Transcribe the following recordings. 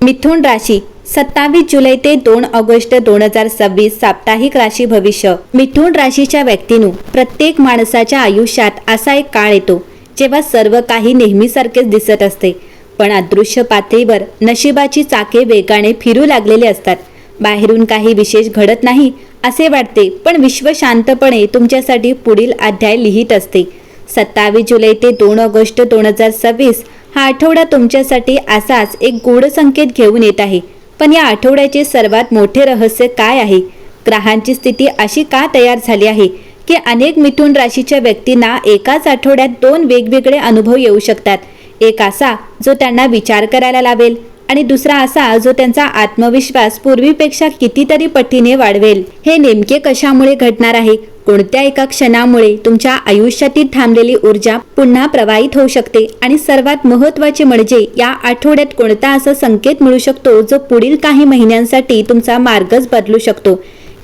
मिथुन राशी 27 जुलै ते 2 ऑगस्ट 2026 साप्ताहिक राशी भविष्य। मिथुन राशीच्या व्यक्तींनो, प्रत्येक माणसाच्या आयुष्यात असा एक काळ येतो जेव्हा सर्व काही नेहमीसारखेच दिसत असते, पण अदृश्य पातळीवर नशिबाची चाके वेगाने फिरू लागलेली असतात। बाहेरून काही विशेष घडत नाही असे वाटते, पण विश्व शांतपणे तुमच्यासाठी पुढील अध्याय लिहित असते। 27 जुलै ते 2 ऑगस्ट 2026 हा आठवडा तुमच्यासाठी असाच एक गूढ संकेत घेऊन येत आहे। पण या आठवड्याचे सर्वात मोठे रहस्य काय आहे? ग्रहांची स्थिती अशी का तयार झाली आहे की अनेक मिथुन राशीच्या व्यक्तींना एकाच आठवड्यात 2 वेगवेगळे अनुभव येऊ शकतात। एक असा जो त्यांना विचार करायला लावेल आणि दुसरा असा जो त्यांचा आत्मविश्वास पूर्वीपेक्षा कितीतरी पटीने वाढवेल। हे नेमके कशामुळे घडणार आहे? कोणत्या एका क्षणामुळे तुमच्या आयुष्यातील थांबलेली ऊर्जा पुन्हा प्रवाहित होऊ शकते? आणि सर्वात महत्त्वाचे म्हणजे या आठवड्यात कोणता असा संकेत मिळू शकतो जो पुढील काही महिन्यांसाठी तुमचा मार्गच बदलू शकतो?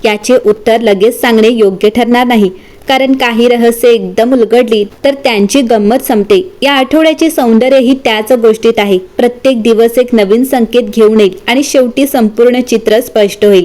याचे उत्तर लगेच सांगणे योग्य ठरणार नाही, कारण काही रहस्य एकदम उलगडली तर त्यांची गंमत संपते। या आठवड्याचे सौंदर्यही त्याच गोष्टीत आहे। प्रत्येक दिवस एक नवीन संकेत घेऊन येईल आणि शेवटी संपूर्ण चित्र स्पष्ट होईल।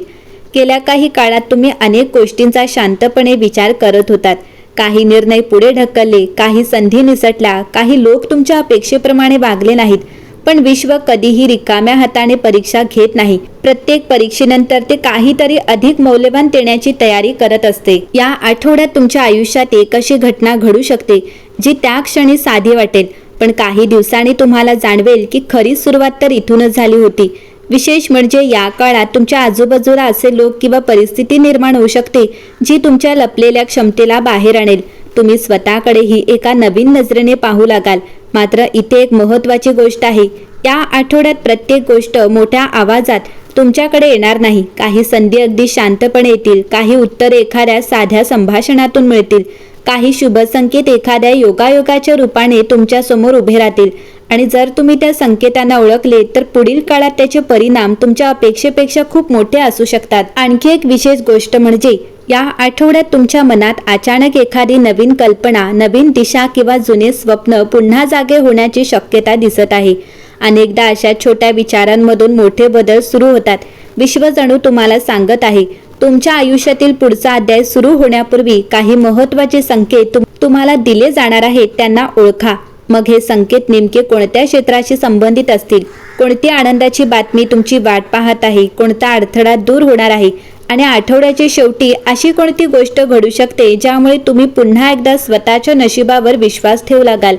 गेल्या काही काळात तुम्ही अनेक गोष्टींचा शांतपणे विचार करत होतात। काही निर्णय पुढे ढकलले, काही संधी निसटल्या, काही लोक तुमच्या अपेक्षेप्रमाणे वागले नाहीत। पण विश्व कधीही रिकाम्या हाताने परीक्षा घेत नाही। प्रत्येक परीक्षेनंतर ते काहीतरी अधिक मौल्यवान देण्याची तयारी करत असते। या आठवड्यात तुमच्या आयुष्यात एक अशी घटना घडू शकते जी त्या क्षणी साधी वाटेल, पण काही दिवसांनी तुम्हाला जाणवेल की खरी सुरुवात तर इथूनच झाली होती। विशेष म्हणजे या काळात तुमच्या आजूबाजूला असे लोक किंवा परिस्थिती निर्माण होऊ शकते जी तुमच्या लपलेल्या क्षमतेला बाहेर आणेल। तुम्ही स्वतःकडेही एका नवीन नजरेने पाहू लागाल। मात्र इथे एक महत्त्वाची गोष्ट आहे, या आठवड्यात प्रत्येक गोष्ट मोठ्या आवाजात तुमच्याकडे येणार नाही। काही संधी अगदी शांतपणे येतील, काही उत्तरे एखाद्या साध्या संभाषणातून मिळतील, काही शुभ संकेत एखाद्या योगायोगाच्या रूपाने तुमच्या समोर उभे राहतील। आणि जर तुम्ही त्या संकेतांना ओळखले तर पुढील काळात त्याचे परिणाम तुमच्या अपेक्षेपेक्षा खूप मोठे असू शकतात। आणखी एक विशेष गोष्ट म्हणजे या आठवड्यात तुमच्या मनात अचानक एखादी नवीन कल्पना, नवीन दिशा किंवा जुने स्वप्न पुन्हा जागे होण्याची शक्यता दिसत आहे। अनेकदा अशा छोट्या विचारांमधून मोठे बदल सुरू होतात। विश्व जणू तुम्हाला सांगत आहे, तुमच्या आयुष्यातील पुढचा अध्याय सुरू होण्यापूर्वी काही महत्त्वाचे संकेत तुम्हाला दिले जाणार आहेत, त्यांना ओळखा। मग हे संकेत नेमके कोणत्या क्षेत्राशी संबंधित असतील? कोणती आनंदाची बातमी तुमची वाट पाहत आहे? कोणता अडथळा दूर होणार आहे? आणि आठवड्याच्या शेवटी अशी कोणती गोष्ट घडू शकते ज्यामुळे तुम्ही पुन्हा एकदा स्वतःच्या नशिबावर विश्वास ठेवू लागाल?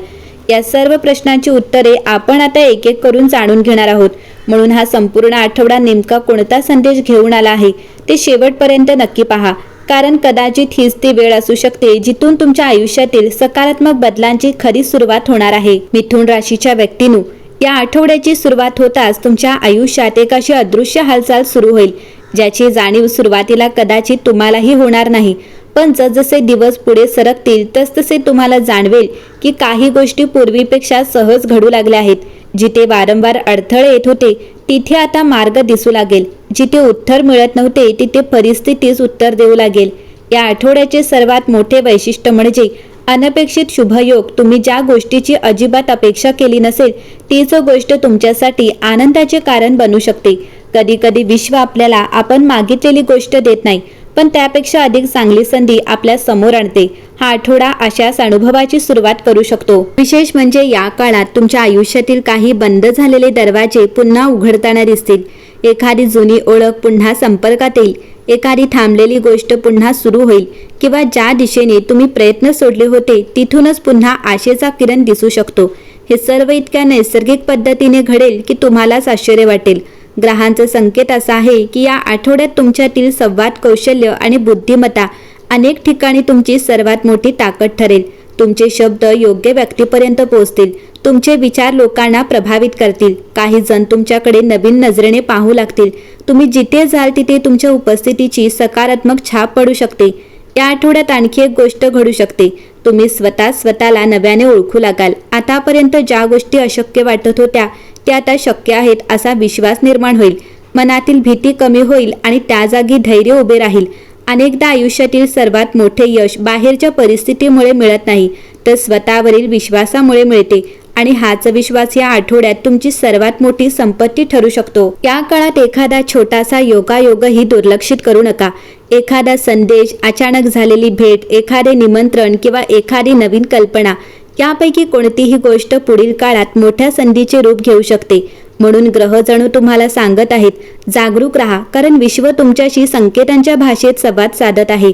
या सर्व प्रश्नांची उत्तरे आपण आता एक एक करून जाणून घेणार आहोत। म्हणून हा संपूर्ण आठवडा नेमका कोणता संदेश घेऊन आला आहे ते शेवटपर्यंत नक्की पहा, कारण कदाचित हीच ती वेळ असू शकते जिथून तुमच्या आयुष्यातील सकारात्मक बदलांची खरी सुरुवात होणार आहे। मिथुन राशीच्या व्यक्तींनो, या आठवड्याची सुरुवात होताच तुमच्या आयुष्यात एक अशी अदृश्य हालचाल सुरू होईल ज्याची जाणीव सुरुवातीला कदाचित तुम्हालाही होणार नाही, पण जसजसे दिवस पुढे सरकतील तसतसे तुम्हाला जाणवेल की काही गोष्टी पूर्वीपेक्षा सहज घडू लागल्या आहेत। जिथे वारंवार अडथळे येत होते तिथे आता मार्ग दिसू लागेल। जिथे उत्तर मिळत नव्हते तिथे परिस्थितीच उत्तर देऊ लागेल। या आठवड्याचे सर्वात मोठे वैशिष्ट्य म्हणजे अनपेक्षित शुभयोग। तुम्ही ज्या गोष्टीची अजिबात अपेक्षा केली नसेल तीच गोष्ट तुमच्यासाठी आनंदाचे कारण बनू शकते। कधी कधी विश्व आपल्याला आपण मागितलेली गोष्ट देत नाही, पण त्यापेक्षा अधिक चांगली संधी आपल्या समोर आणते। हा आठवडा अशाच अनुभवाची सुरुवात करू शकतो। विशेष म्हणजे या काळात तुमच्या आयुष्यातील काही बंद झालेले दरवाजे पुन्हा उघडताना दिसतील। एखादी जुनी ओळख पुन्हा संपर्कात येईल, एखादी थांबलेली गोष्ट पुन्हा सुरू होईल, किंवा ज्या दिशेने तुम्ही प्रयत्न सोडले होते तिथूनच पुन्हा आशेचा किरण दिसू शकतो। हे सर्व इतक्या नैसर्गिक पद्धतीने घडेल की तुम्हालाच आश्चर्य वाटेल। ग्रहांचा संकेत असा आहे की या आठवड्यात तुमच्यातील संवाद कौशल्य आणि बुद्धिमत्ता अनेक ठिकाणी तुमची सर्वात मोठी ताकद ठरेल। तुमचे शब्द योग्य व्यक्तीपर्यंत पोहोचतील, तुमचे विचार लोकांना प्रभावित करतील। काही जण तुमच्याकडे नवीन नजरेने पाहू लागतील। तुम्ही जिथे जाल तिथे तुमच्या उपस्थितीची सकारात्मक छाप पडू शकते। या आठवड्यात आणखी एक गोष्ट घडू शकते, तुम्ही स्वतःला नव्याने ओळखू लागाल। आतापर्यंत ज्या गोष्टी अशक्य वाटत होत्या त्या आता शक्य आहेत असा विश्वास निर्माण होईल। मनातील भीती कमी होईल आणि त्या जागी धैर्य उभे राहील। अनेकदा आयुष्यातील सर्वात मोठे यश बाहेरच्या परिस्थितीमुळे मिळत नाही, तर स्वतःवरील विश्वासामुळे मिळते। आणि हाच विश्वास या आठवड्यात तुमची सर्वात मोठी संपत्ती ठरू शकतो। या काळात एखादा छोटासा योगायोगही दुर्लक्षित करू नका। एखादा संदेश, अचानक झालेली भेट, एखादे निमंत्रण किंवा एखादी नवीन कल्पना यापैकी कोणतीही गोष्ट पुढील काळात मोठ्या संधीचे रूप घेऊ शकते। म्हणून ग्रह जणू तुम्हाला सांगत आहेत, जागरूक राहा, कारण विश्व तुमच्याशी संकेतांच्या भाषेत संवाद साधत आहे।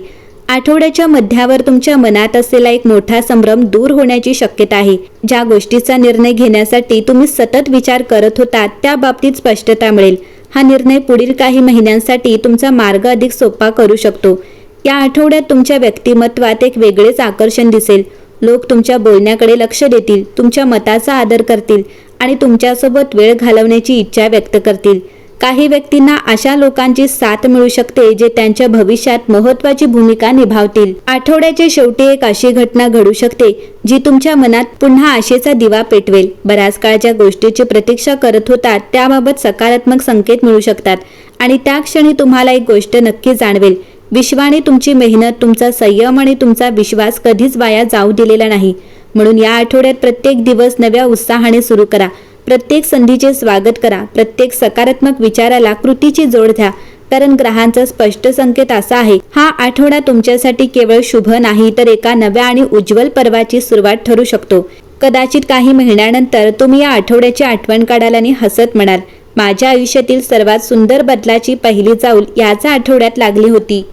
आठवड्याच्या मध्यावर तुमच्या मनात असलेला एक मोठा संभ्रम दूर होण्याची शक्यता आहे। ज्या गोष्टीचा निर्णय घेण्यासाठी तुम्ही सतत विचार करत होता त्या बाबतीत स्पष्टता मिळेल। हा निर्णय पुढील काही महिन्यांसाठी तुमचा मार्ग अधिक सोपा करू शकतो। या आठवड्यात तुमच्या व्यक्तिमत्वात एक वेगळेच आकर्षण दिसेल। लोक तुमच्या बोलण्याकडे लक्ष देतील, तुमच्या मताचा आदर करतील आणि तुमच्यासोबत वेळ घालवण्याची इच्छा व्यक्त करतील। काही व्यक्तींना अशा लोकांची साथ मिळू शकते जे त्यांच्या भविष्यात महत्त्वाची भूमिका निभावतील। आठवड्याच्या शेवटी एक अशी घटना घडू शकते जी तुमच्या मनात पुन्हा आशेचा दिवा पेटवेल। बऱ्याच काळ ज्या गोष्टीची प्रतीक्षा करत होता त्याबाबत सकारात्मक संकेत मिळू शकतात आणि त्या क्षणी तुम्हाला एक गोष्ट नक्की जाणवेल, विश्वाने तुमची मेहनत, तुमचा संयम आणि तुमचा विश्वास कधीच वाया जाऊ दिलेला नाही। म्हणून या आठवड्यात प्रत्येक दिवस नव्या उत्साहाने सुरू करा। प्रत्येक संधीचे स्वागत करा। प्रत्येक सकारात्मक विचाराला कृतीची जोड द्या, कारण ग्रहांचा स्पष्ट संकेत असा आहे, हा आठवडा तुमच्यासाठी केवळ शुभ नाही तर एका नव्या आणि उज्ज्वल पर्वाची सुरुवात ठरू शकतो। कदाचित काही महिन्यानंतर तुम्ही या आठवड्याची आठवण काढाल आणि हसत म्हणाल, माझ्या आयुष्यातील सर्वात सुंदर बदलाची पहिली चाऊल याच आठवड्यात लागली होती।